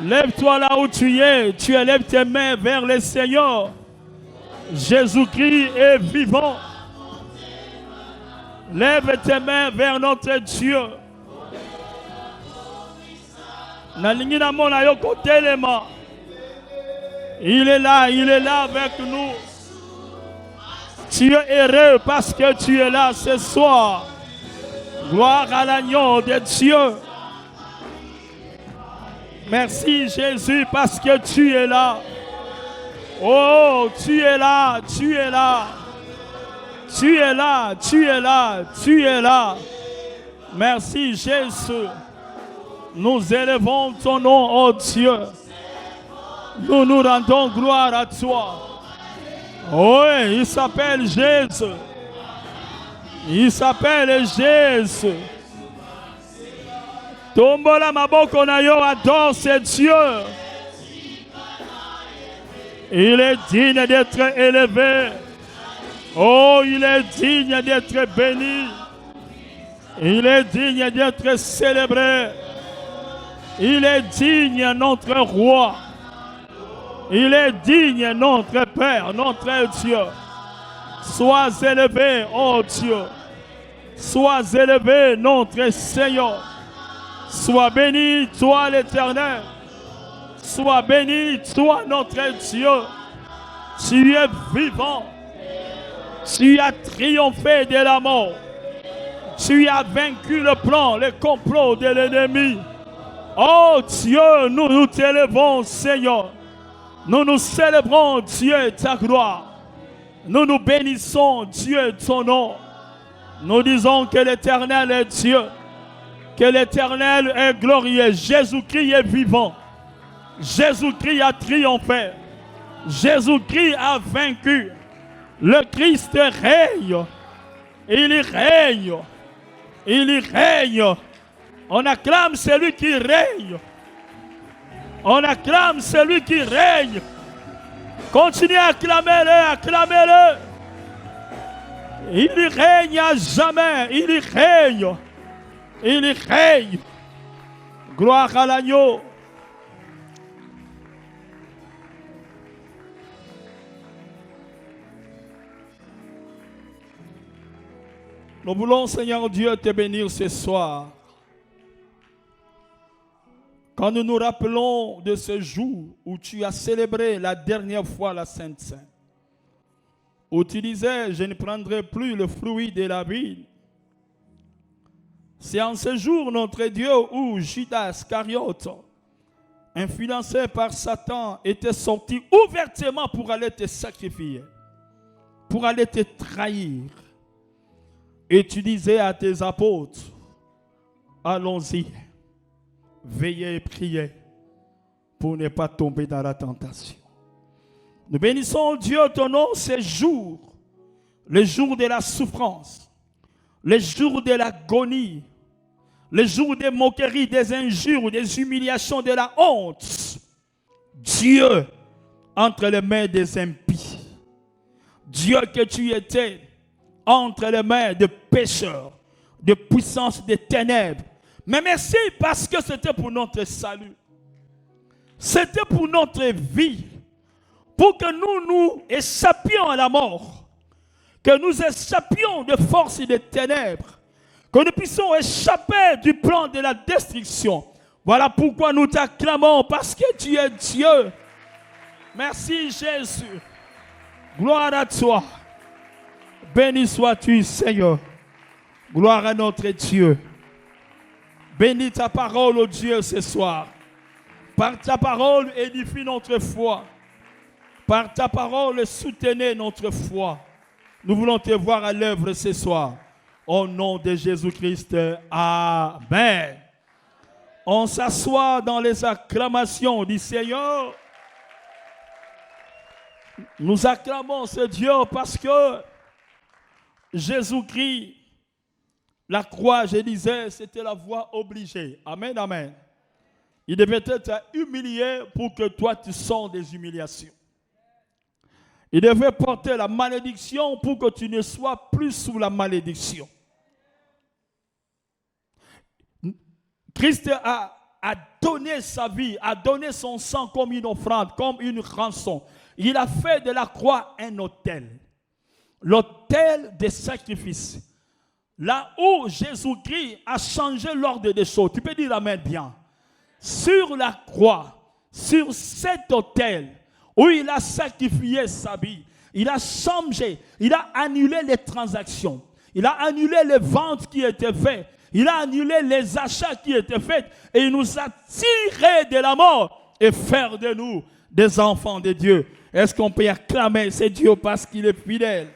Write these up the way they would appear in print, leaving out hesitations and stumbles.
Lève-toi là où tu es. Tu élèves tes mains vers le Seigneur. Jésus-Christ est vivant. Lève tes mains vers notre Dieu. Il est là avec nous. Tu es heureux parce que tu es là ce soir. Gloire à l'agneau de Dieu. Merci Jésus parce que tu es là. Oh, tu es là, tu es là. Tu es là, tu es là, tu es là. Merci Jésus. Nous élevons ton nom, oh Dieu. Nous nous rendons gloire à toi. Oui, il s'appelle Jésus. Il s'appelle Jésus. Tombola maboko na yo, adore ce Dieu. Il est digne d'être élevé. Oh, il est digne d'être béni. Il est digne d'être célébré. Il est digne notre roi. Il est digne notre Père, notre Dieu. Sois élevé, oh Dieu. Sois élevé, notre Seigneur. Sois béni, toi l'Éternel. Sois béni, toi notre Dieu. Tu es vivant. Tu as triomphé de la mort. Tu as vaincu le plan, le complot de l'ennemi. Oh Dieu, nous nous t'élevons, Seigneur. Nous nous célébrons, Dieu, ta gloire. Nous nous bénissons, Dieu, ton nom. Nous disons que l'Éternel est Dieu. Que l'Éternel est glorieux. Jésus-Christ est vivant. Jésus-Christ a triomphé. Jésus-Christ a vaincu. Le Christ règne. Il règne. Il règne. On acclame celui qui règne. On acclame celui qui règne. Continuez à acclamer-le, acclamez-le. Il règne à jamais. Il règne. Il règne. Gloire à l'agneau. Nous voulons, Seigneur Dieu, te bénir ce soir. Quand nous nous rappelons de ce jour où tu as célébré la dernière fois la Sainte Seine, où tu disais, je ne prendrai plus le fruit de la vie. C'est en ce jour, notre Dieu, où Judas Iscariote, influencé par Satan, était sorti ouvertement pour aller te sacrifier, pour aller te trahir. Et tu disais à tes apôtres, allons-y, veillez et priez pour ne pas tomber dans la tentation. Nous bénissons Dieu ton nom ces jours, les jours de la souffrance, les jours de l'agonie, les jours des moqueries, des injures, des humiliations, de la honte. Dieu entre les mains des impies. Dieu que tu étais entre les mains de pécheurs, de puissance des ténèbres. Mais merci parce que c'était pour notre salut. C'était pour notre vie. Pour que nous échappions à la mort. Que nous échappions de forces et de ténèbres. Que nous puissions échapper du plan de la destruction. Voilà pourquoi nous t'acclamons, parce que tu es Dieu. Merci Jésus. Gloire à toi. Béni sois-tu, Seigneur. Gloire à notre Dieu. Bénis ta parole, ô Dieu, ce soir. Par ta parole, édifie notre foi. Par ta parole, soutenez notre foi. Nous voulons te voir à l'œuvre ce soir. Au nom de Jésus-Christ, Amen. On s'assoit dans les acclamations du Seigneur. Nous acclamons ce Dieu parce que Jésus-Christ, la croix, je disais, c'était la voie obligée. Amen, amen. Il devait être humilié pour que toi tu sentes des humiliations. Il devait porter la malédiction pour que tu ne sois plus sous la malédiction. Christ a a donné sa vie, a donné son sang comme une offrande, comme une rançon. Il a fait de la croix un autel. L'autel des sacrifices. Là où Jésus-Christ a changé l'ordre des choses. Tu peux dire amen bien. Sur la croix, sur cet autel, où il a sacrifié sa vie, il a changé, il a annulé les transactions, il a annulé les ventes qui étaient faites, il a annulé les achats qui étaient faits et il nous a tirés de la mort et fait de nous des enfants de Dieu. Est-ce qu'on peut acclamer ce Dieu parce qu'il est fidèle?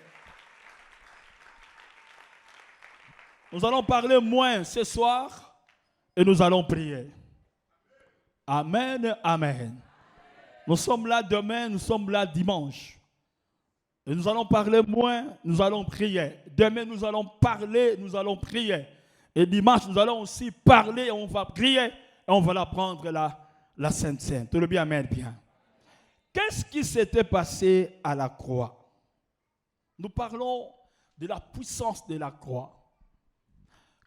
Nous allons parler moins ce soir et nous allons prier. Amen, amen. Nous sommes là demain, nous sommes là dimanche. Et nous allons parler moins, nous allons prier. Demain, nous allons parler, nous allons prier. Et dimanche, nous allons aussi parler, on va prier et on va la prendre la Sainte Seine. Tout le bien, amen, bien. Qu'est-ce qui s'était passé à la croix? Nous parlons de la puissance de la croix.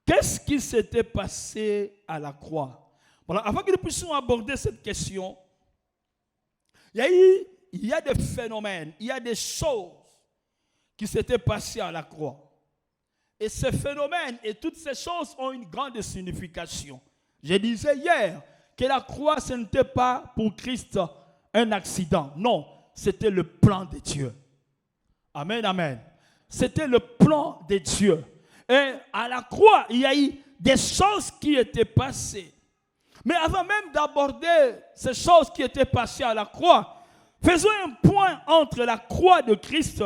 Qu'est-ce qui s'était passé à la croix? Voilà, avant que nous puissions aborder cette question, il y a des phénomènes, il y a des choses qui s'étaient passées à la croix. Et ces phénomènes et toutes ces choses ont une grande signification. Je disais hier que la croix, ce n'était pas pour Christ un accident. Non, c'était le plan de Dieu. Amen, amen. C'était le plan de Dieu. Et à la croix, il y a eu des choses qui étaient passées. Mais avant même d'aborder ces choses qui étaient passées à la croix, faisons un point entre la croix de Christ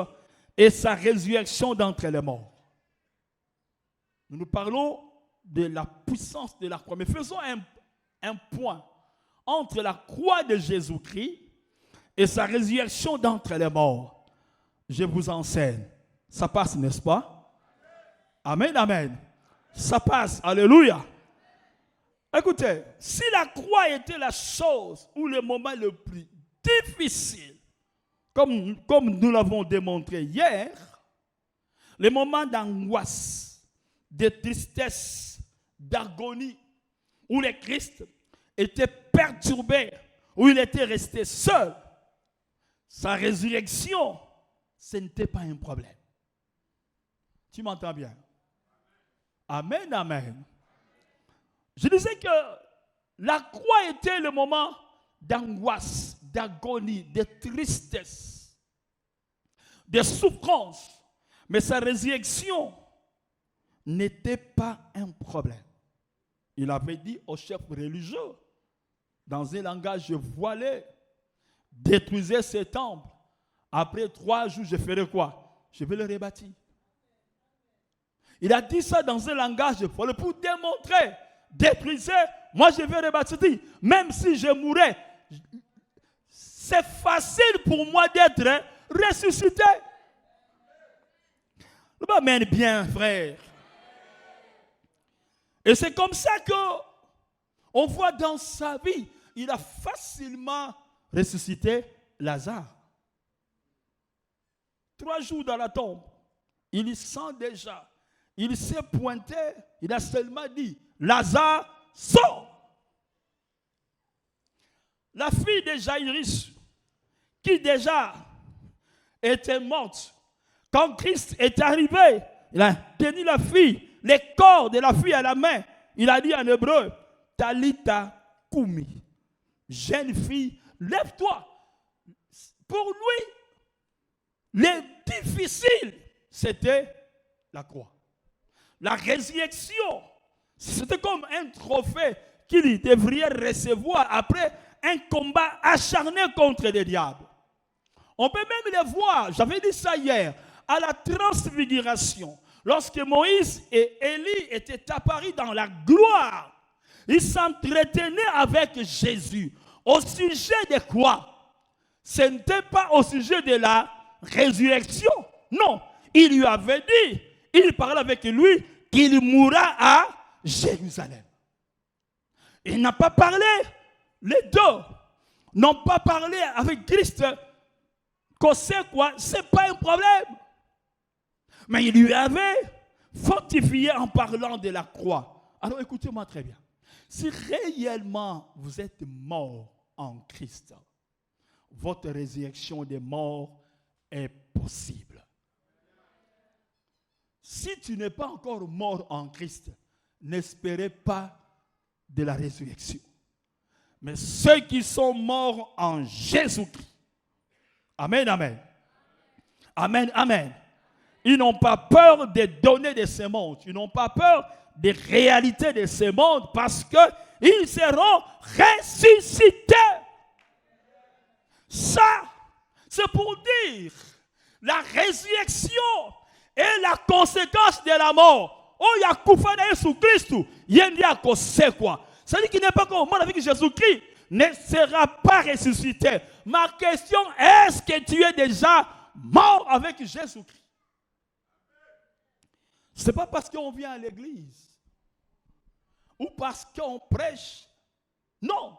et sa résurrection d'entre les morts. Nous parlons de la puissance de la croix, mais faisons un point entre la croix de Jésus-Christ et sa résurrection d'entre les morts. Je vous enseigne. Ça passe, n'est-ce pas? Amen, amen. Ça passe, alléluia. Écoutez, si la croix était la chose ou le moment le plus difficile, comme nous l'avons démontré hier, les moments d'angoisse, de tristesse, d'agonie, où le Christ était perturbé, où il était resté seul, sa résurrection, ce n'était pas un problème. Tu m'entends bien? Amen, amen. Je disais que la croix était le moment d'angoisse, d'agonie, de tristesse, de souffrance. Mais sa résurrection n'était pas un problème. Il avait dit aux chefs religieux, dans un langage voilé, détruisez ce temple. Après 3 jours, je ferai quoi? Je vais le rebâtir. Il a dit ça dans un langage voilé pour démontrer, détruisez, moi je vais rebâtir. Même si je mourais, c'est facile pour moi d'être ressuscité. Amen, bien, frère. Et c'est comme ça qu'on voit dans sa vie, il a facilement ressuscité Lazare. 3 jours dans la tombe, il y sent déjà. Il s'est pointé, il a seulement dit, Lazare, sort. La fille de Jaïrus, qui déjà était morte, quand Christ est arrivé, il a tenu la fille, les corps de la fille à la main. Il a dit en hébreu, Talita Koumi. Jeune fille, lève-toi. Pour lui, le difficile, c'était la croix. La résurrection, c'était comme un trophée qu'il devrait recevoir après un combat acharné contre les diables. On peut même les voir, j'avais dit ça hier, à la transfiguration. Lorsque Moïse et Élie étaient apparus dans la gloire, ils s'entretenaient avec Jésus. Au sujet de quoi? Ce n'était pas au sujet de la résurrection. Non, il lui avait dit, il parlait avec lui, qu'il mourra à Jérusalem. Il n'a pas parlé, les deux n'ont pas parlé avec Christ. Qu'on sait quoi, ce n'est pas un problème. Mais il lui avait fortifié en parlant de la croix. Alors écoutez-moi très bien. Si réellement vous êtes mort en Christ, votre résurrection des morts est possible. Si tu n'es pas encore mort en Christ, n'espérez pas de la résurrection. Mais ceux qui sont morts en Jésus-Christ, amen, amen, amen, amen, ils n'ont pas peur des données de ce monde, ils n'ont pas peur des réalités de ce monde parce qu'ils seront ressuscités. Ça, c'est pour dire la résurrection est la conséquence de la mort. Oh, il y a Koufa de Jésus-Christ. Il y a quoi? Celui qui n'est pas encore mort avec Jésus-Christ ne sera pas ressuscité. Ma question, est-ce que tu es déjà mort avec Jésus-Christ? Ce n'est pas parce qu'on vient à l'église ou parce qu'on prêche. Non.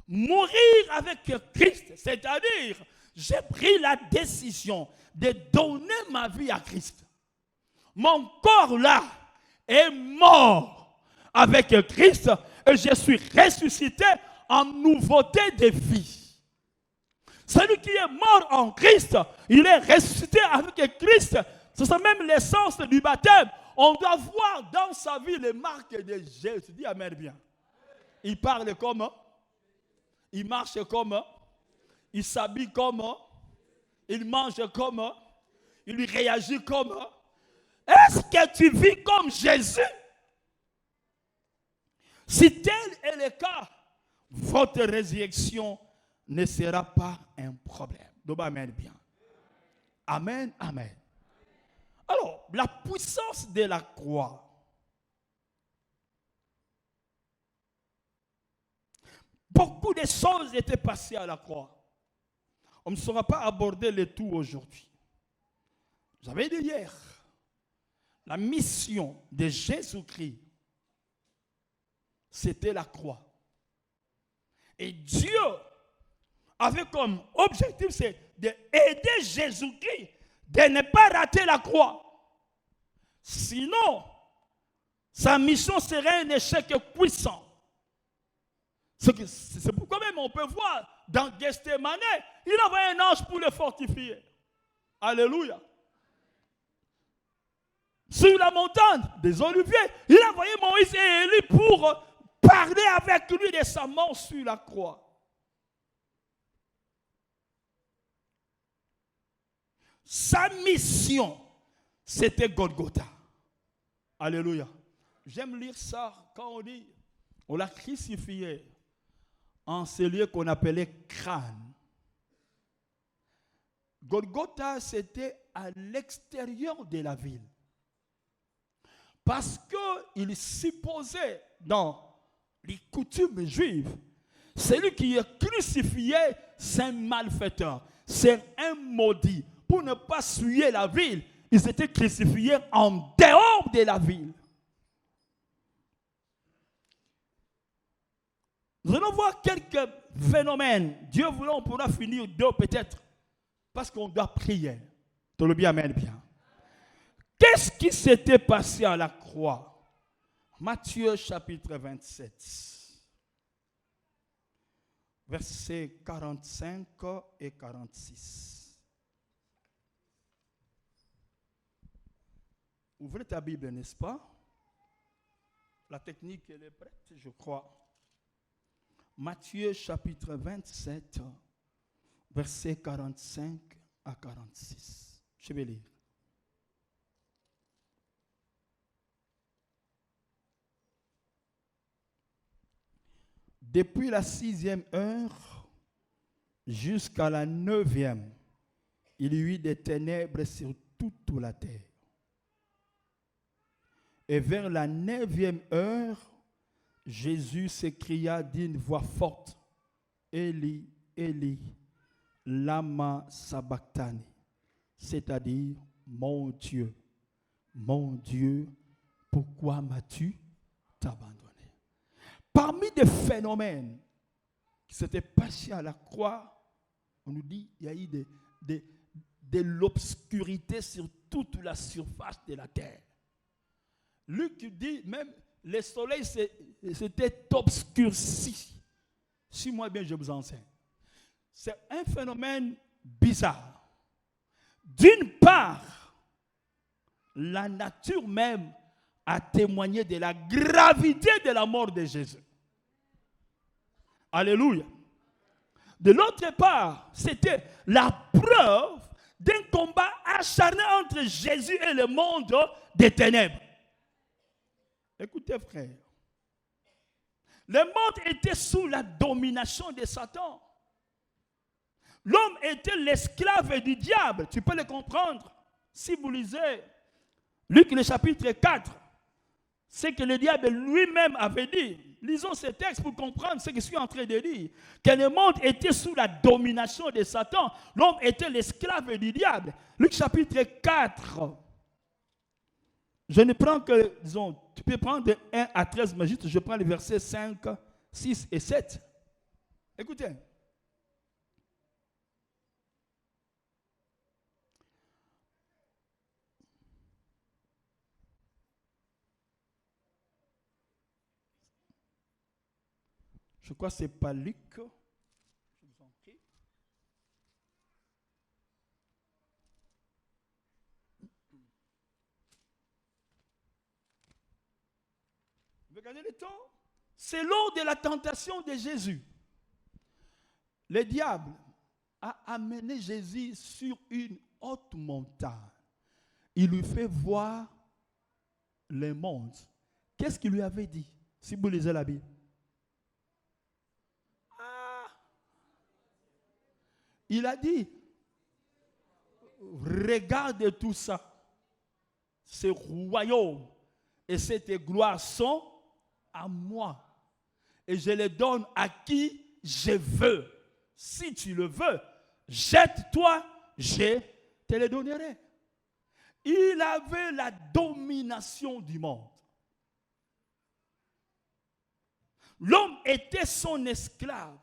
Mourir avec Christ, c'est-à-dire, j'ai pris la décision de donner ma vie à Christ. Mon corps là est mort avec Christ et je suis ressuscité en nouveauté de vie. Celui qui est mort en Christ, il est ressuscité avec Christ. C'est ça même l'essence du baptême. On doit voir dans sa vie les marques de Jésus. Dis amen bien. Il parle comme, il marche comme, il s'habille comme, il mange comme, il réagit comme. Est-ce que tu vis comme Jésus? Si tel est le cas, votre résurrection ne sera pas un problème. Donc, amen bien. Amen, amen. Alors, la puissance de la croix. Beaucoup de choses étaient passées à la croix. On ne saura pas aborder le tout aujourd'hui. J'avais dit hier, la mission de Jésus-Christ, c'était la croix. Et Dieu avait comme objectif, c'est d'aider Jésus-Christ de ne pas rater la croix. Sinon, sa mission serait un échec puissant. C'est pourquoi même on peut voir dans Gethsémane, il a envoyé un ange pour le fortifier. Alléluia. Sur la montagne des Oliviers, il a envoyé Moïse et Élie pour parler avec lui de sa mort sur la croix. Sa mission, c'était Golgotha. Alléluia. J'aime lire ça quand on dit, on l'a crucifié en ce lieu qu'on appelait crâne. Golgotha, c'était à l'extérieur de la ville. Parce qu'il supposait dans les coutumes juives, celui qui est crucifié, c'est un malfaiteur, c'est un maudit. Pour ne pas souiller la ville, ils étaient crucifiés en dehors de la ville. Nous allons voir quelques phénomènes. Dieu voulant, on pourra finir deux peut-être. Parce qu'on doit prier. Tout le bien, amen bien. Qu'est-ce qui s'était passé à la croix? Matthieu chapitre 27. Versets 45 et 46. Ouvrez ta Bible, n'est-ce pas? La technique, elle est prête, je crois. Matthieu chapitre 27, versets 45 à 46. Je vais lire. Depuis la 6e heure jusqu'à la 9e, il y eut des ténèbres sur toute la terre. Et vers la 9e heure, Jésus s'écria d'une voix forte, Eli, Eli, lama sabachthani, c'est-à-dire, mon Dieu, pourquoi m'as-tu abandonné? Parmi des phénomènes qui s'étaient passés à la croix, on nous dit qu'il y a eu de l'obscurité sur toute la surface de la terre. Luc dit même le soleil s'était obscurci. Suis-moi bien, je vous enseigne. C'est un phénomène bizarre. D'une part, la nature même a témoigné de la gravité de la mort de Jésus. Alléluia. De l'autre part, c'était la preuve d'un combat acharné entre Jésus et le monde des ténèbres. Écoutez, frère. Le monde était sous la domination de Satan. L'homme était l'esclave du diable. Tu peux le comprendre. Si vous lisez Luc le chapitre 4, c'est que le diable lui-même avait dit. Lisons ce texte pour comprendre ce que je suis en train de dire. Que le monde était sous la domination de Satan. L'homme était l'esclave du diable. Luc chapitre 4. Je ne prends que, disons, tu peux prendre de 1 à 13, mais juste je prends les versets 5, 6 et 7. Écoutez. Je crois que ce n'est pas Luc. Je vous en prie. Regardez le temps. C'est lors de la tentation de Jésus. Le diable a amené Jésus sur une haute montagne. Il lui fait voir le monde. Qu'est-ce qu'il lui avait dit? Si vous lisez la Bible. Il a dit, regarde tout ça, ce royaume et cette gloire sont à moi. Et je les donne à qui je veux. Si tu le veux, jette-toi, je te les donnerai. Il avait la domination du monde. L'homme était son esclave.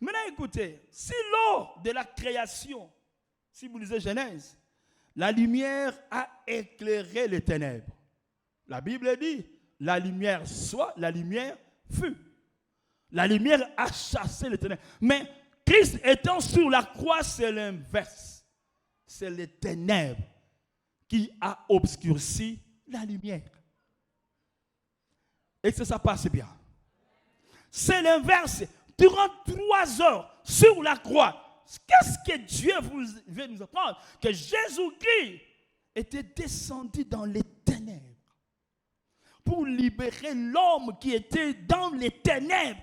Maintenant, écoutez, si lors de la création, si vous lisez Genèse, la lumière a éclairé les ténèbres. La Bible dit, la lumière soit, la lumière fut. La lumière a chassé les ténèbres. Mais Christ étant sur la croix, c'est l'inverse. C'est les ténèbres qui a obscurci la lumière. Et que ça passe bien. C'est l'inverse. Durant 3 heures sur la croix, qu'est-ce que Dieu veut nous apprendre? Que Jésus-Christ était descendu dans les ténèbres pour libérer l'homme qui était dans les ténèbres.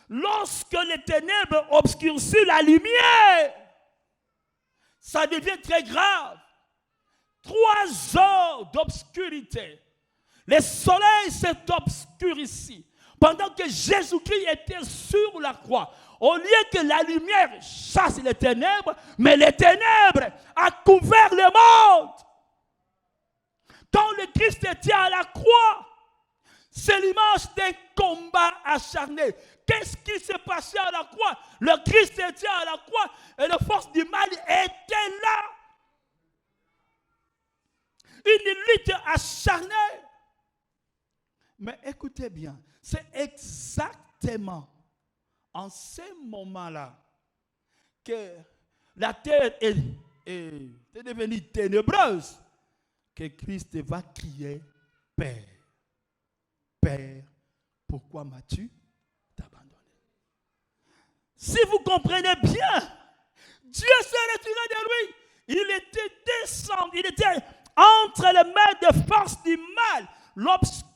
Lorsque les ténèbres obscurcissent la lumière, ça devient très grave. 3 heures d'obscurité. Le soleil s'est obscurci. Pendant que Jésus-Christ était sur la croix, au lieu que la lumière chasse les ténèbres, mais les ténèbres ont couvert le monde. Quand le Christ était à la croix, c'est l'image d'un combat acharné. Qu'est-ce qui s'est passé à la croix? Le Christ était à la croix et les forces du mal étaient là. Une lutte acharnée. Mais écoutez bien, c'est exactement en ce moment-là que la terre est devenue ténébreuse que Christ va crier, Père, Père, pourquoi m'as-tu abandonné? Si vous comprenez bien, Dieu s'est retiré de lui. Il était descendu, il était entre les mains des forces du mal, l'obscurité.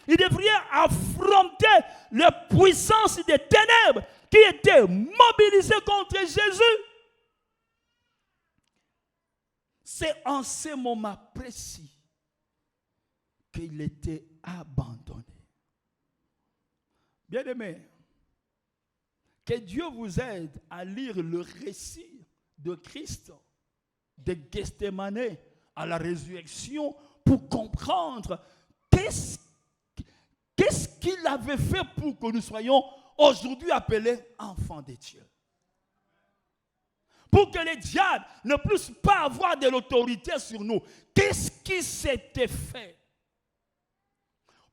Il devrait affronter les puissances des ténèbres qui étaient mobilisées contre Jésus. C'est en ce moment précis qu'il était abandonné. Bien-aimés, que Dieu vous aide à lire le récit de Christ, de Gethsémane à la résurrection, pour comprendre qu'est-ce qu'il avait fait pour que nous soyons aujourd'hui appelés enfants de Dieu. Pour que les diables ne puissent pas avoir de l'autorité sur nous. Qu'est-ce qui s'était fait?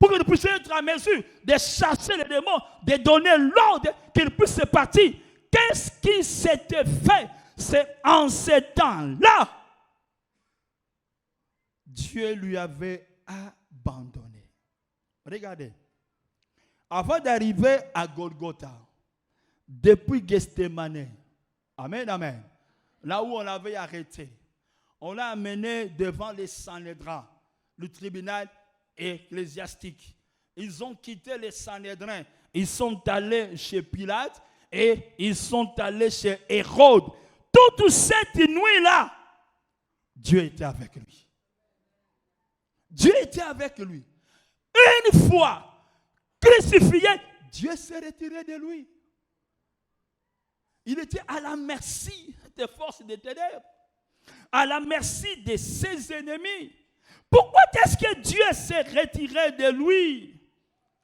pour que nous puissions être en mesure de chasser les démons, de donner l'ordre qu'ils puissent partir. Qu'est-ce qui s'était fait? C'est en ce temps-là, Dieu lui avait abandonné. Regardez, avant d'arriver à Golgotha, depuis Gethsemane, amen, amen, là où on l'avait arrêté, on l'a amené devant les Sanhédrins, le tribunal ecclésiastique. Ils ont quitté les Sanhédrins, ils sont allés chez Pilate et ils sont allés chez Hérode. Toute cette nuit-là, Dieu était avec lui. Dieu était avec lui. Une fois crucifié, Dieu s'est retiré de lui. Il était à la merci des forces des ténèbres, à la merci de ses ennemis. Pourquoi est-ce que Dieu s'est retiré de lui?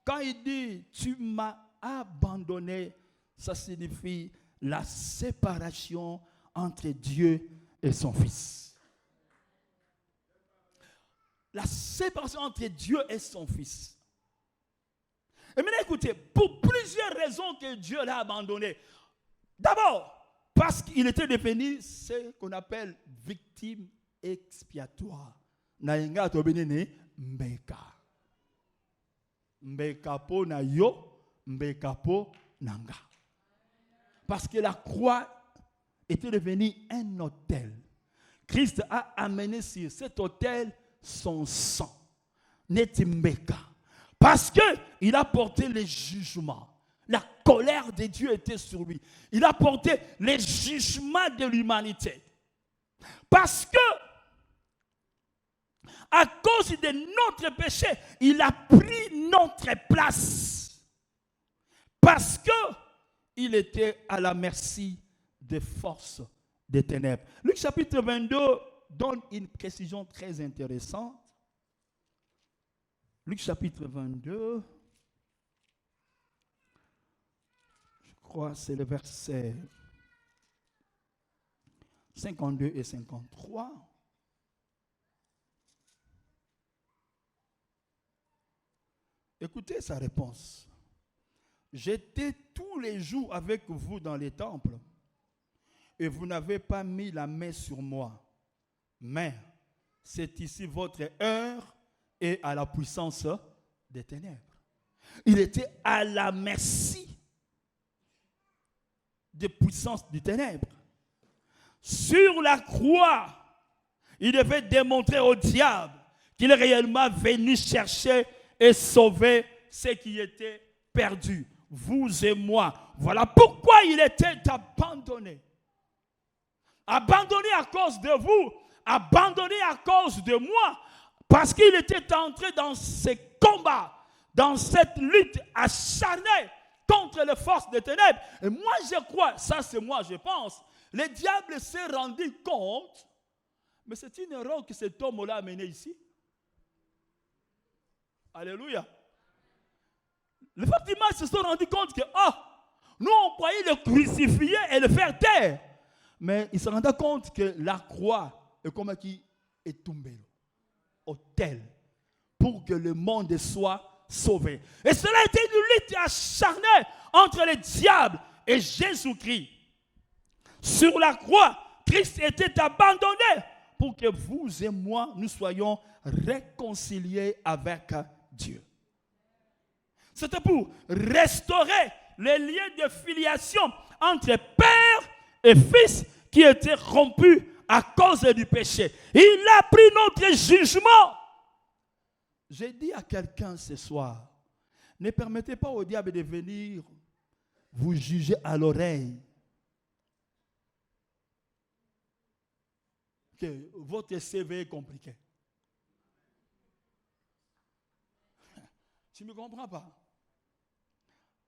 Quand il dit « tu m'as abandonné », ça signifie la séparation entre Dieu et son Fils. La séparation entre Dieu et son Fils. Et maintenant écoutez, pour plusieurs raisons que Dieu l'a abandonné. D'abord, parce qu'il était devenu ce qu'on appelle victime expiatoire. Nayenga tobinene mbeka. Mbeka po na yo, mbeka po nanga. Parce que la croix était devenue un autel. Christ a amené sur cet autel son sang. Neti mbeka. Parce qu'il a porté les jugements. La colère de Dieu était sur lui. Il a porté les jugements de l'humanité. Parce que, à cause de notre péché, il a pris notre place. Parce qu'il était à la merci des forces des ténèbres. Luc chapitre 22 donne une précision très intéressante. Luc chapitre 22, je crois c'est le verset 52 et 53. Écoutez sa réponse. J'étais tous les jours avec vous dans les temples et vous n'avez pas mis la main sur moi. Mais c'est ici votre heure et à la puissance des ténèbres. Il était à la merci des puissances des ténèbres. Sur la croix, il devait démontrer au diable qu'il est réellement venu chercher et sauver ceux qui étaient perdus. Vous et moi. Voilà pourquoi il était abandonné. Abandonné à cause de vous. Abandonné à cause de moi. Parce qu'il était entré dans ce combat, dans cette lutte acharnée contre les forces des ténèbres. Et moi je crois, ça c'est moi je pense, le diable s'est rendu compte, mais c'est une erreur que cet homme-là a menée ici. Alléluia. Effectivement, ils se sont rendus compte que, nous on croyait le crucifier et le faire taire. Mais ils se rendaient compte que la croix est comme qui est tombée. Autel pour que le monde soit sauvé. Et cela a été une lutte acharnée entre le diable et Jésus-Christ. Sur la croix, Christ était abandonné pour que vous et moi, nous soyons réconciliés avec Dieu. C'était pour restaurer les liens de filiation entre père et fils qui étaient rompus à cause du péché. Il a pris notre jugement. J'ai dit à quelqu'un ce soir, ne permettez pas au diable de venir vous juger à l'oreille. Que votre CV est compliqué. Tu ne me comprends pas?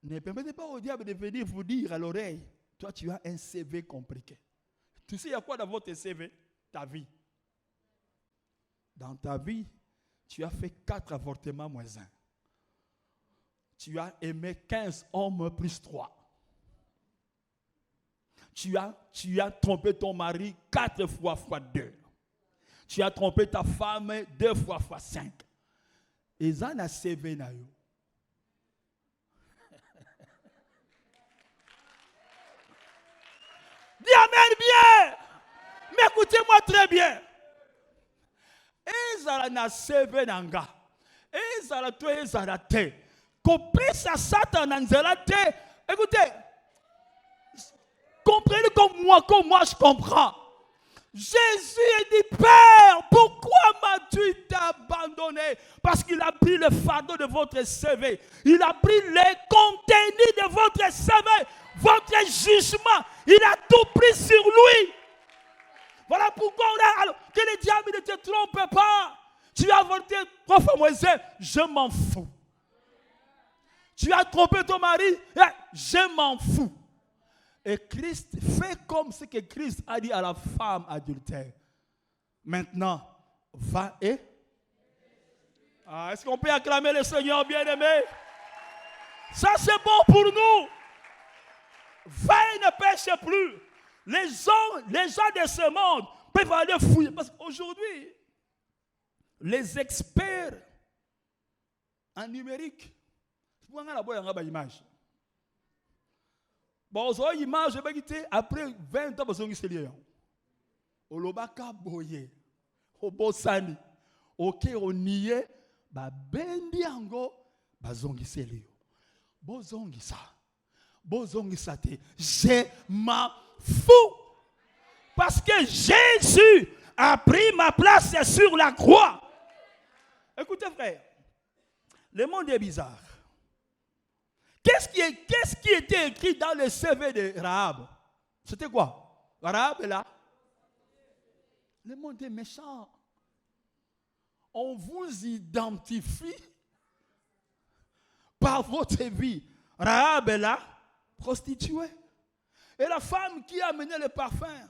Ne permettez pas au diable de venir vous dire à l'oreille, toi tu as un CV compliqué. Tu sais, il y a quoi dans votre CV? Ta vie. Dans ta vie, tu as fait 4 avortements moins 1. Tu as aimé 15 hommes plus 3. Tu as trompé ton mari 4 fois x 2. Tu as trompé ta femme 2 fois x 5. eza na CV na yo. Dis amen bien. Mais écoutez-moi très bien. Ezala na CV nanga. Ezala to ezala te. Kopesa Satan na nzela te. Écoutez. Comprenez comme moi je comprends. Jésus a dit, Père, pourquoi m'as-tu abandonné? Parce qu'il a pris le fardeau de votre CV. Il a pris les contenus de votre CV. Votre jugement. Il a tout pris sur lui. Voilà pourquoi que le diable ne te trompe pas. Tu as avorté 3 fois Moïse, je m'en fous. Tu as trompé ton mari, je m'en fous. Et Christ fait comme ce que Christ a dit à la femme adultère. Maintenant, va et... est-ce qu'on peut acclamer le Seigneur bien-aimé? Ça c'est bon pour nous. Va et ne pêche plus. Les gens de ce monde peuvent aller fouiller. Parce qu'aujourd'hui, les experts en numérique, bon, image, après 20 ans, ils sont liés. Olobaka boye, obosani, ok, on y est, bendi ango, bazongi selio. Bozongi sa te, je m'en fous. Parce que Jésus a pris ma place sur la croix. Écoutez, frère, le monde est bizarre. Qu'est-ce qui était écrit dans le CV de Rahab? C'était quoi? Rahab est là. Le monde est méchant. On vous identifie par votre vie. Rahab est là, prostituée. Et la femme qui a amené le parfum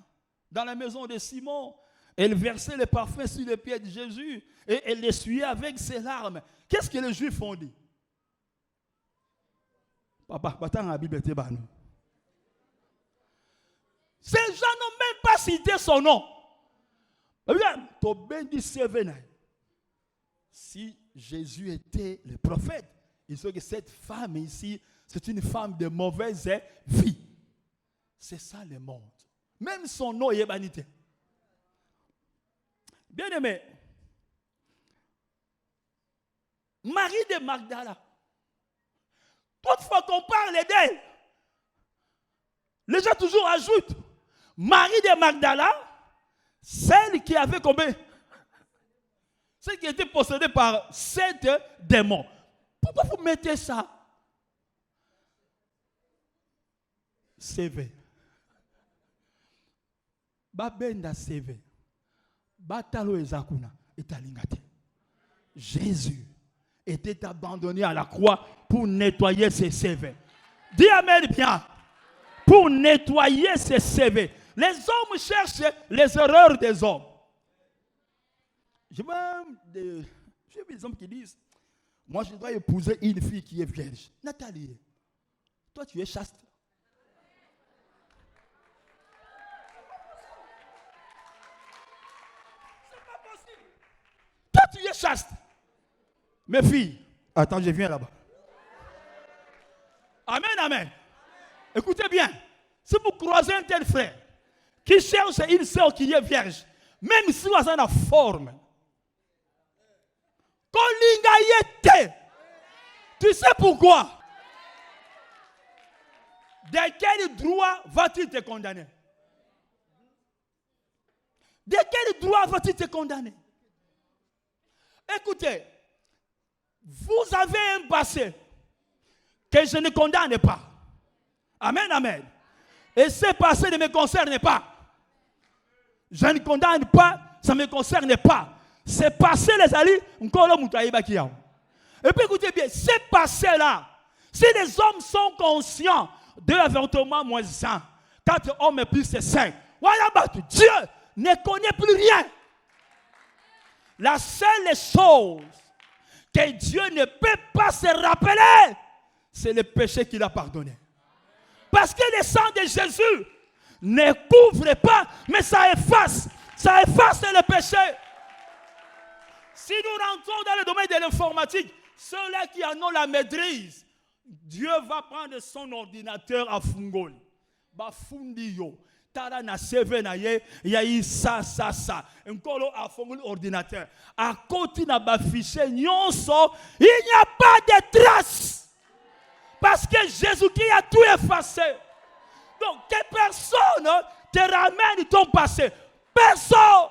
dans la maison de Simon, elle versait le parfum sur les pieds de Jésus et elle l'essuyait avec ses larmes. Qu'est-ce que les Juifs ont dit? Papa, la Bible était bannie. Ces gens n'ont même pas cité son nom. Si Jésus était le prophète, il sait que cette femme ici, c'est une femme de mauvaise vie. C'est ça le monde. Même son nom est vanité. Bien aimé, Marie de Magdala, toutefois qu'on parle d'elle, les gens toujours ajoutent Marie de Magdala, celle qui avait combien? Celle qui était possédée par 7 démons. Pourquoi vous mettez ça? CV. Babenda CV. Batalo ezakuna etalingate. Jésus était abandonné à la croix pour nettoyer ses CV. Dis amen bien. Pour nettoyer ses CV. Les hommes cherchent les erreurs des hommes. J'ai vu des hommes qui disent, moi je dois épouser une fille qui est vierge. Nathalie, toi tu es chaste. C'est pas possible. Toi tu es chaste. Mes filles, attends, je viens là-bas. Amen, amen. Écoutez bien, si vous croisez un tel frère qui cherche une sœur qui est vierge, même si vous avez la forme, tu sais pourquoi? De quel droit va-t-il te condamner? De quel droit va-t-il te condamner? Écoutez, vous avez un passé que je ne condamne pas. Amen, amen. Et ce passé ne me concerne pas. Je ne condamne pas, ça ne me concerne pas. Ce passé, les amis, encore le moutaï bakiao. Et puis écoutez bien, ce passé-là, si les hommes sont conscients de l'avortement moins 100, 4 hommes et plus 5, voilà, Dieu ne connaît plus rien. La seule chose que Dieu ne peut pas se rappeler, c'est le péché qu'il a pardonné. Parce que le sang de Jésus ne couvre pas, mais ça efface le péché. Si nous rentrons dans le domaine de l'informatique, ceux-là qui en ont la maîtrise, Dieu va prendre son ordinateur à Fungoli. Bafundi yo. Tara na CV na ye, yayi ça. Nkolo a Fungoli ordinateur. À côté na ba fichier nyonso, il n'y a pas de traces. Parce que Jésus-Christ a tout effacé. Donc, que personne te ramène ton passé. Personne.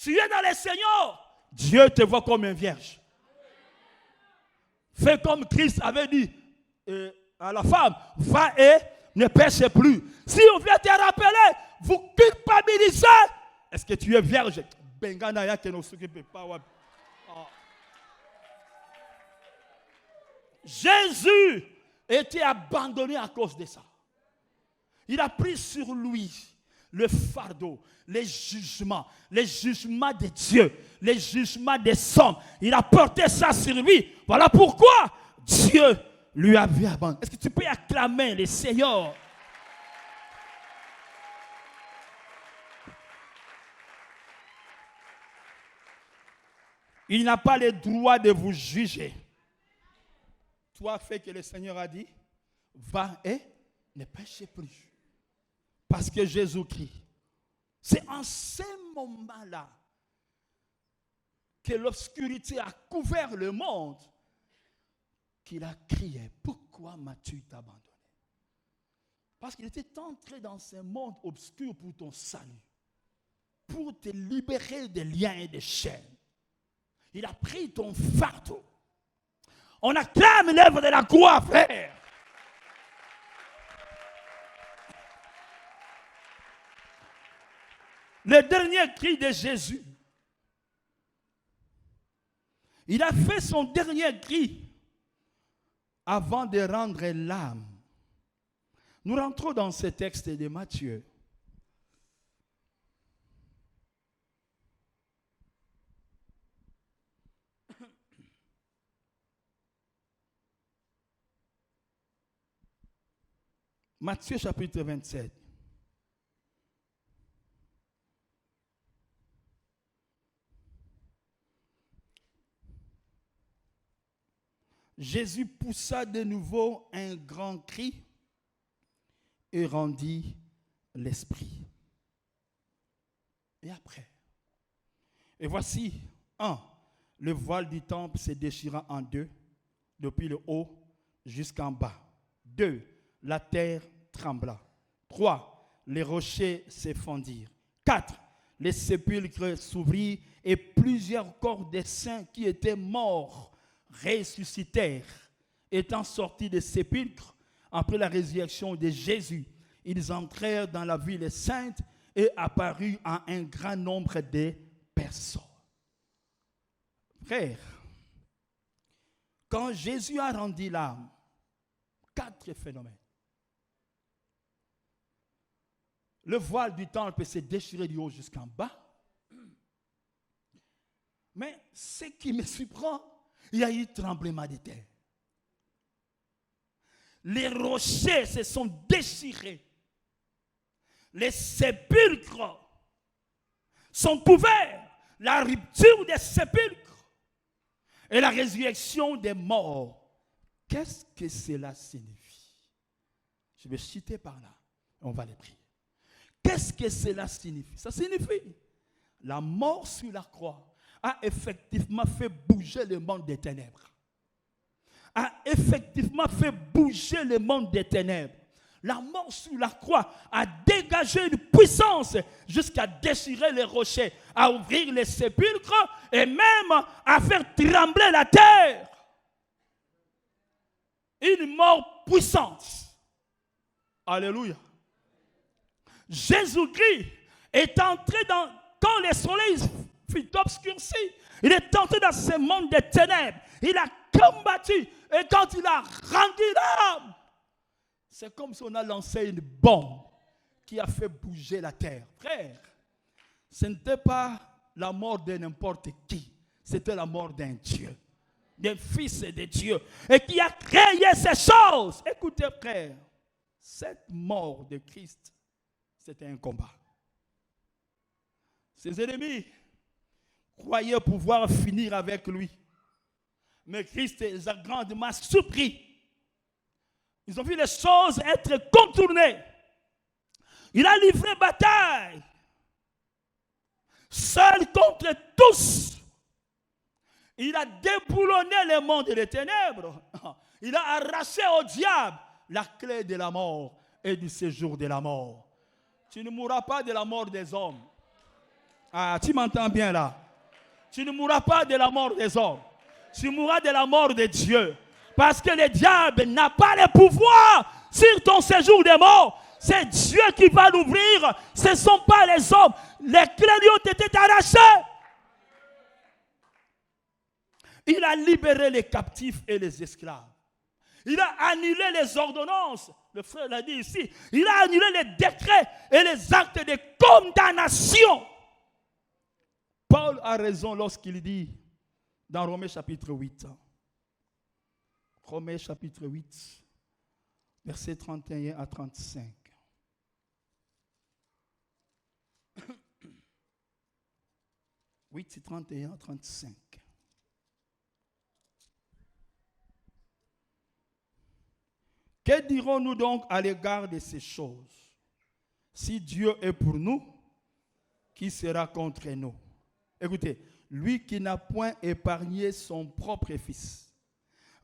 Tu es dans le Seigneur. Dieu te voit comme un vierge. Fais comme Christ avait dit à la femme, va et ne pêche plus. Si on vient te rappeler, vous culpabilisez. Est-ce que tu es vierge? Jésus était abandonné à cause de ça. Il a pris sur lui le fardeau, les jugements de Dieu, les jugements des hommes. Il a porté ça sur lui. Voilà pourquoi Dieu lui avait abandonné. Est-ce que tu peux acclamer le Seigneur? Il n'a pas le droit de vous juger. Toi, fais que le Seigneur a dit, va et ne pêche plus. Parce que Jésus-Christ, c'est en ce moment-là que l'obscurité a couvert le monde, qu'il a crié, pourquoi m'as-tu abandonné? Parce qu'il était entré dans ce monde obscur pour ton salut, pour te libérer des liens et des chaînes. Il a pris ton fardeau. On acclame l'œuvre de la croix, frère. Le dernier cri de Jésus. Il a fait son dernier cri avant de rendre l'âme. Nous rentrons dans ce texte de Matthieu. Matthieu chapitre 27. Jésus poussa de nouveau un grand cri et rendit l'esprit. Et après, et voici, le voile du temple se déchira en deux, depuis le haut jusqu'en bas. 2, la terre trembla. 3, les rochers se fendirent. 4, les sépulcres s'ouvrirent et plusieurs corps des saints qui étaient morts ressuscitèrent. Étant sortis des sépulcres, après la résurrection de Jésus, ils entrèrent dans la ville sainte et apparurent à un grand nombre de personnes. Frère, quand Jésus a rendu l'âme, 4 phénomènes. Le voile du temple s'est déchiré du haut jusqu'en bas. Mais ce qui me surprend, il y a eu tremblement de terre. Les rochers se sont déchirés. Les sépulcres sont ouverts. La rupture des sépulcres et la résurrection des morts. Qu'est-ce que cela signifie? Je vais citer par là. On va les prier. Qu'est-ce que cela signifie? Ça signifie la mort sur la croix a effectivement fait bouger le monde des ténèbres. A effectivement fait bouger le monde des ténèbres. La mort sur la croix a dégagé une puissance jusqu'à déchirer les rochers, à ouvrir les sépulcres et même à faire trembler la terre. Une mort puissante. Alléluia. Jésus-Christ est entré quand le soleil fut obscurci. Il est entré dans ce monde des ténèbres. Il a combattu. Et quand il a rendu l'âme, c'est comme si on a lancé une bombe qui a fait bouger la terre. Frère, ce n'était pas la mort de n'importe qui. C'était la mort d'un Dieu, d'un Fils de Dieu, et qui a créé ces choses. Écoutez, frère, cette mort de Christ, c'était un combat. Ses ennemis croyaient pouvoir finir avec lui. Mais Christ les a grandement surpris. Ils ont vu les choses être contournées. Il a livré bataille. Seul contre tous. Il a déboulonné les mondes et les ténèbres. Il a arraché au diable la clé de la mort et du séjour de la mort. Tu ne mourras pas de la mort des hommes. Ah, tu m'entends bien là? Tu ne mourras pas de la mort des hommes. Tu mourras de la mort de Dieu. Parce que le diable n'a pas le pouvoir sur ton séjour des morts. C'est Dieu qui va l'ouvrir. Ce ne sont pas les hommes. Les clés lui ont été arrachées. Il a libéré les captifs et les esclaves. Il a annulé les ordonnances. Le frère l'a dit ici. Il a annulé les décrets et les actes de condamnation. Paul a raison lorsqu'il dit dans Romains chapitre 8. Romains chapitre 8, versets 31 à 35. C'est 31 à 35. Que dirons-nous donc à l'égard de ces choses? Si Dieu est pour nous, qui sera contre nous? Écoutez, lui qui n'a point épargné son propre fils,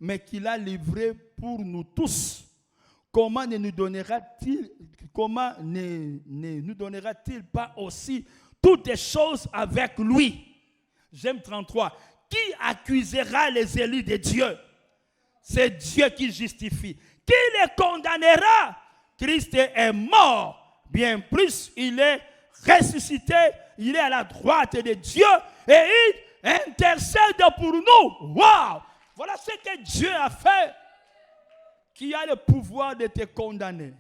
mais qui l'a livré pour nous tous, comment ne nous donnera-t-il pas aussi toutes les choses avec lui? J'aime 33. Qui accusera les élus de Dieu? C'est Dieu qui justifie. Qui les condamnera? Christ est mort. Bien plus, il est ressuscité. Il est à la droite de Dieu et il intercède pour nous. Waouh! Voilà ce que Dieu a fait. Qui a le pouvoir de te condamner?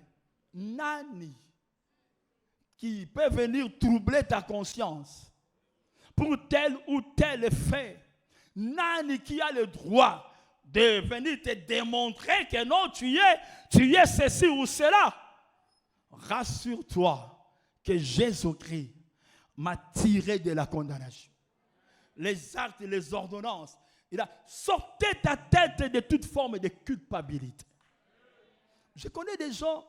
Nani qui peut venir troubler ta conscience pour tel ou tel fait? Nani qui a le droit de venir te démontrer que non, tu es ceci ou cela? Rassure-toi que Jésus-Christ m'a tiré de la condamnation. Les actes et les ordonnances, il a sorti ta tête de toute forme de culpabilité. Je connais des gens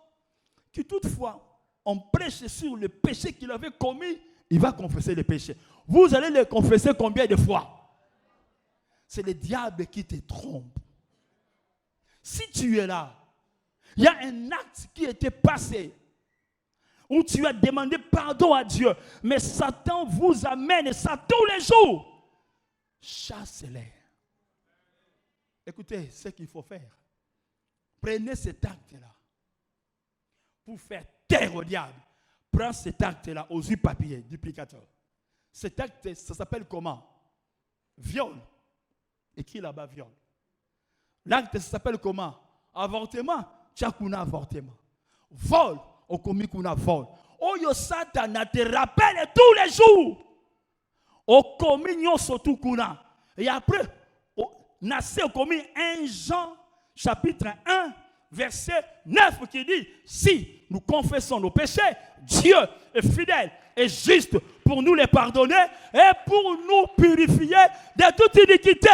qui toutefois, on prêche sur le péché qu'il avait commis, il va confesser le péché. Vous allez le confesser combien de fois? C'est le diable qui te trompe. Si tu es là, il y a un acte qui était passé où tu as demandé pardon à Dieu, mais Satan vous amène ça tous les jours. Chassez-les. Écoutez ce qu'il faut faire. Prenez cet acte-là pour faire taire au diable. Prends cet acte-là aux yeux papier, duplicateur. Cet acte, ça s'appelle comment? Viol. Écrit là-bas, viol. L'acte, ça s'appelle comment? Avortement. Tchakuna avortement. Vol. Okomi kuna vol. Oyo Satan te rappelle tous les jours. Okomi nyon sotu kuna. Et après, Nassé okomi 1 Jean chapitre 1 verset 9 qui dit: si nous confessons nos péchés, Dieu est fidèle et juste pour nous les pardonner et pour nous purifier de toute iniquité.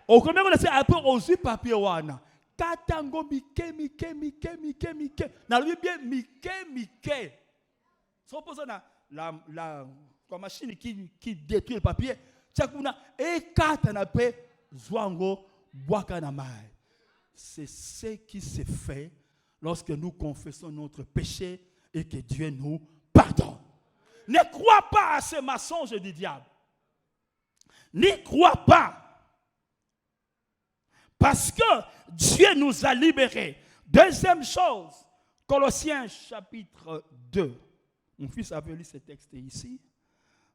Au combien on essaie après aussi papier wana. Katango mike. Na lui bien mike. Ça pose la machine qui détruit le papier. Tchakuna et katana pe zwango boaka na mai. C'est ce qui se fait lorsque nous confessons notre péché et que Dieu nous pardonne. Ne crois pas à ce mensonge du diable. N'y crois pas. Parce que Dieu nous a libérés. Deuxième chose, Colossiens chapitre 2. Mon fils avait lu ce texte ici,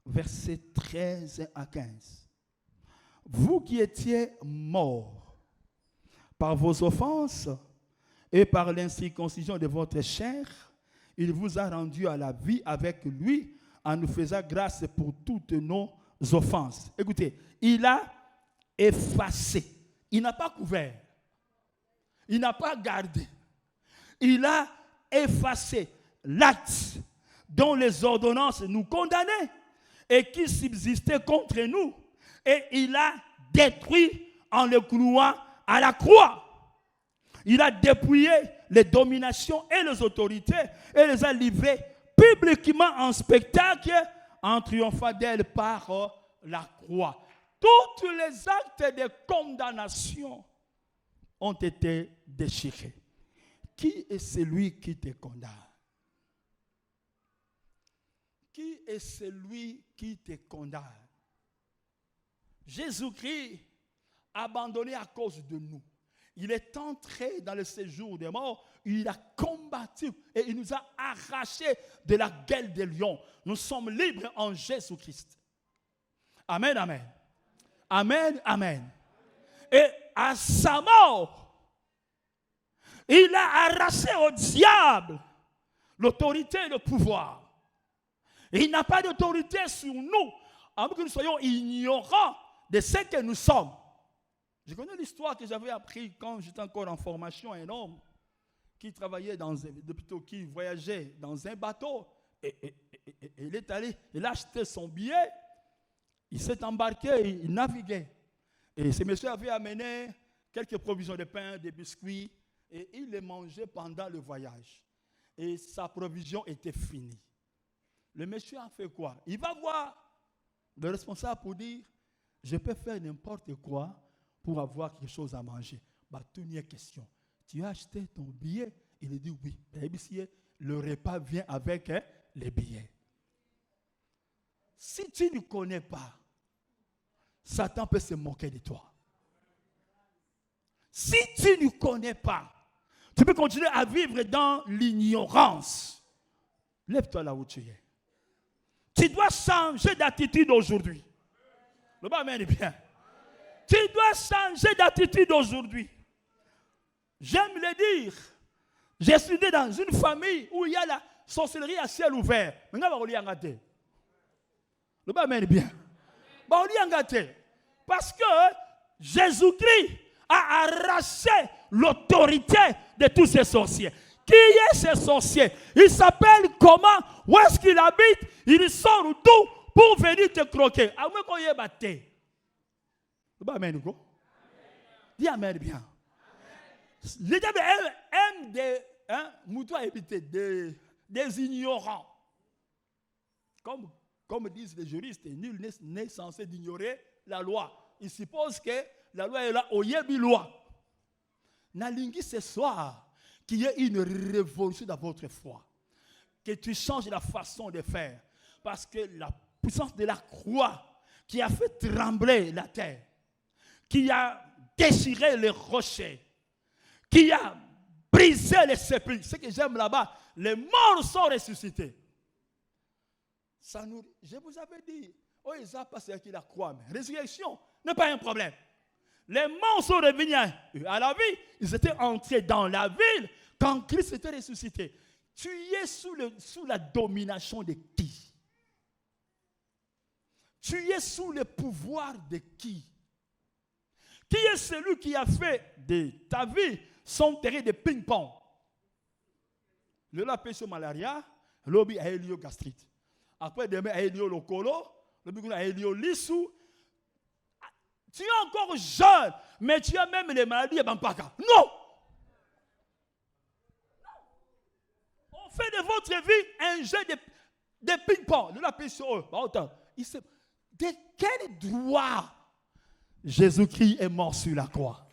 versets 13 à 15. Vous qui étiez morts par vos offenses et par l'incirconcision de votre chair, il vous a rendu à la vie avec lui en nous faisant grâce pour toutes nos offenses. Écoutez, il a effacé. Il n'a pas couvert. Il n'a pas gardé. Il a effacé l'acte dont les ordonnances nous condamnaient. et qui subsistait contre nous. Et il a détruit en le clouant à la croix. Il a dépouillé les dominations et les autorités et les a livrées publiquement en spectacle en triomphant d'elles par la croix. Tous les actes de condamnation ont été déchirés. Qui est celui qui te condamne? Qui est celui qui te condamne? Jésus-Christ, abandonné à cause de nous, il est entré dans le séjour des morts, il a combattu et il nous a arrachés de la gueule des lions. Nous sommes libres en Jésus-Christ. Amen, amen. Amen, amen. Et à sa mort, il a arraché au diable l'autorité et le pouvoir. Et il n'a pas d'autorité sur nous, à moins que nous soyons ignorants de ce que nous sommes. Je connais l'histoire que j'avais appris quand j'étais encore en formation, un homme qui travaillait qui voyageait dans un bateau. Et il est allé, il a acheté son billet, il s'est embarqué, il naviguait. Et ce monsieur avait amené quelques provisions de pain, des biscuits, et il les mangeait pendant le voyage. Et sa provision était finie. Le monsieur a fait quoi? Il va voir le responsable pour dire, je peux faire n'importe quoi pour avoir quelque chose à manger. Bah, tout n'y est question. Tu as acheté ton billet? Il a dit oui. Le repas vient avec les billets. Si tu ne connais pas, Satan peut se moquer de toi. Si tu ne connais pas, tu peux continuer à vivre dans l'ignorance. Lève-toi là où tu es. Tu dois changer d'attitude aujourd'hui. Le bas est bien. Tu dois changer d'attitude aujourd'hui. J'aime le dire. J'ai étudié dans une famille où il y a la sorcellerie à ciel ouvert. Mais on va gâter. Le bas est bien. On va gâter. Parce que Jésus-Christ a arraché l'autorité de tous ces sorciers. Qui est ce sorcier? Il s'appelle comment? Où est-ce qu'il habite? Il sort d'où pour venir te croquer? Dis amen bien. Le diable aime des ignorants. Comme disent les juristes, nul n'est censé d'ignorer la loi. Il suppose que la loi est là, au yebi loi. Nalingi ce soir, qu'il y ait une révolution dans votre foi. Que tu changes la façon de faire. Parce que la puissance de la croix qui a fait trembler la terre, qui a déchiré les rochers, qui a brisé les sépulcres. Ce que j'aime là-bas, les morts sont ressuscités. Je vous avais dit, oh, ils ont passé avec la croix, mais résurrection n'est pas un problème. Les morts sont revenus à la vie. Ils étaient entrés dans la ville quand Christ était ressuscité. Tu es sous la domination de qui? Tu es sous le pouvoir de qui? Qui est celui qui a fait de ta vie son terrain de ping-pong? Le lapin sur malaria, l'obi a eu gastrite. Après, demain, a eu le colo, le a eu l'issou. Tu es encore jeune, mais tu as même les maladies à Bampaka. Non! On fait de votre vie un jeu de ping-pong. Le lapin sur eux. De quel droit Jésus-Christ est mort sur la croix?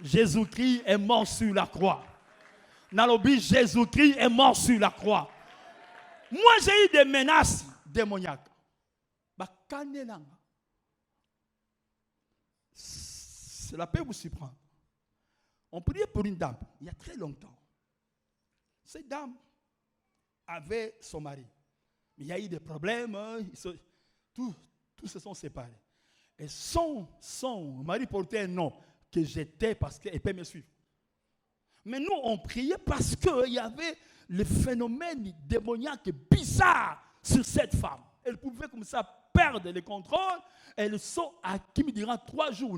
Jésus-Christ est mort sur la croix. Nalobi, Jésus-Christ est mort sur la croix. Moi, j'ai eu des menaces démoniaques. Cela peut vous surprendre. On priait pour une dame, il y a très longtemps. Cette dame avait son mari. Il y a eu des problèmes, tous se sont séparés. Et son mari portait un nom que j'étais parce qu'elle peut me suivre. Mais nous, on priait parce qu'il y avait le phénomène démoniaque bizarre sur cette femme. Elle pouvait comme ça perdre le contrôle. Elle sort à qui me dira 3 jours.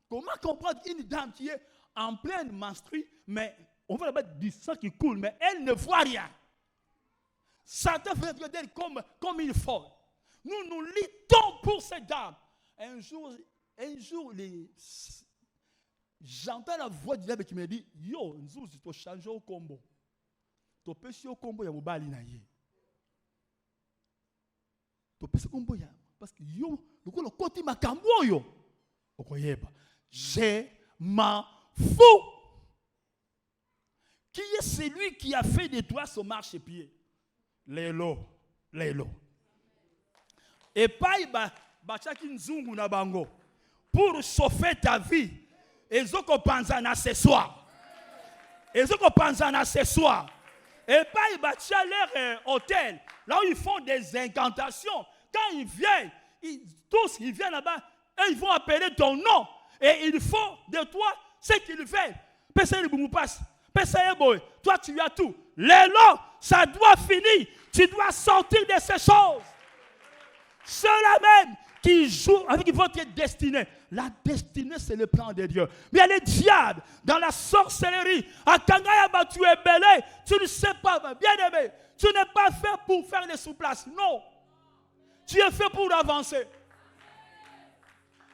Comment comprendre une dame qui est en pleine menstrue, mais on va la mettre du sang qui coule, mais elle ne voit rien. Satan fait d'elle comme il faut. Nous luttons pour cette dame. Un jour, j'entends la voix du diable qui me dit, yo, nous tu changer au combo. Tu peux changer au combo, il y a mobali na ye. Tu peux changer au combo, parce que yo, le côté makambo yo. Je m'en fous. Qui est celui qui a fait de toi son marchepied? Lelo. Et pas bachaki nzungu na bango pour sauver ta vie. Et zoko panzana ce soir. Et pas bacha leur hôtel là où ils font des incantations. Quand ils viennent, tous ils viennent là-bas et ils vont appeler ton nom. Et il faut de toi ce qu'ils veulent. Toi tu as tout. Lélo, ça doit finir. Tu dois sortir de ces choses. Ceux-là même qui jouent avec votre destinée. La destinée, c'est le plan de Dieu. Mais il y a les diables dans la sorcellerie. À Kangayaba, tu es belé. Tu ne sais pas, bien aimé. Tu n'es pas fait pour faire des sous-places. Non. Tu es fait pour avancer.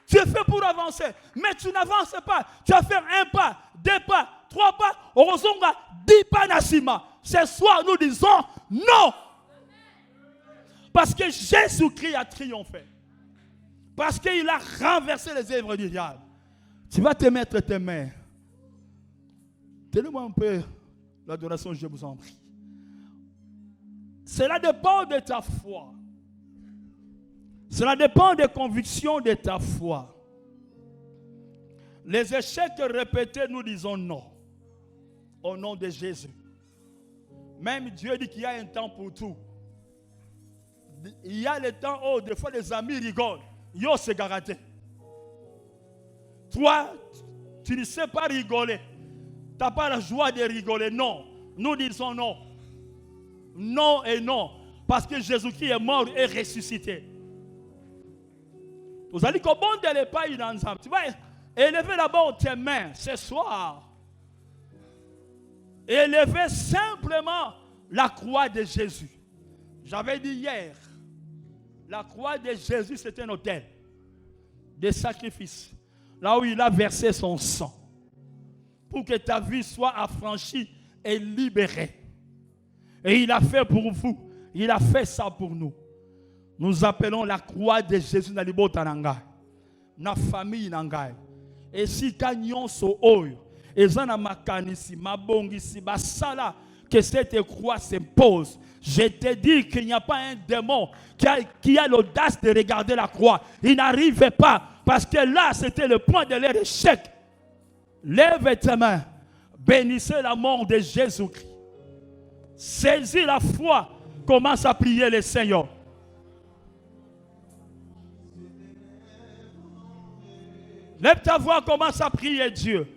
Tu es fait pour avancer. Mais tu n'avances pas. Tu vas faire un pas, 2 pas, 3 pas. Orozonga, 10 pas Nassima. Ce soir, nous disons non. Parce que Jésus-Christ a triomphé. Parce qu'il a renversé les œuvres du diable. Tu vas te mettre tes mains. Tenez-moi un peu l'adoration, je vous en prie. Cela dépend de ta foi. Cela dépend des convictions de ta foi. Les échecs répétés, nous disons non. Au nom de Jésus. Même Dieu dit qu'il y a un temps pour tout. Il y a le temps où des fois les amis rigolent. Yo, c'est garanti. Toi, tu ne sais pas rigoler. Tu n'as pas la joie de rigoler. Non. Nous disons non. Non et non. Parce que Jésus-Christ est mort et ressuscité. Vous allez commander les pas ensemble. Tu vas élever d'abord tes mains ce soir. Élever simplement la croix de Jésus. J'avais dit hier, la croix de Jésus, c'est un autel de sacrifice. Là où il a versé son sang. Pour que ta vie soit affranchie et libérée. Et il a fait pour vous. Il a fait ça pour nous. Nous appelons la croix de Jésus dans libota nangai. Na famille nangai. Et si kanyon so oyo. Et zana makanisi, mabongisi, basala. Que cette croix s'impose. Je te dis qu'il n'y a pas un démon qui a l'audace de regarder la croix. Il n'arrivait pas. Parce que là, c'était le point de leur échec. Lève tes mains. Bénissez la mort de Jésus-Christ. Saisis la foi. Commence à prier le Seigneur. Lève ta voix, commence à prier Dieu.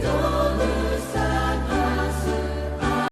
Dans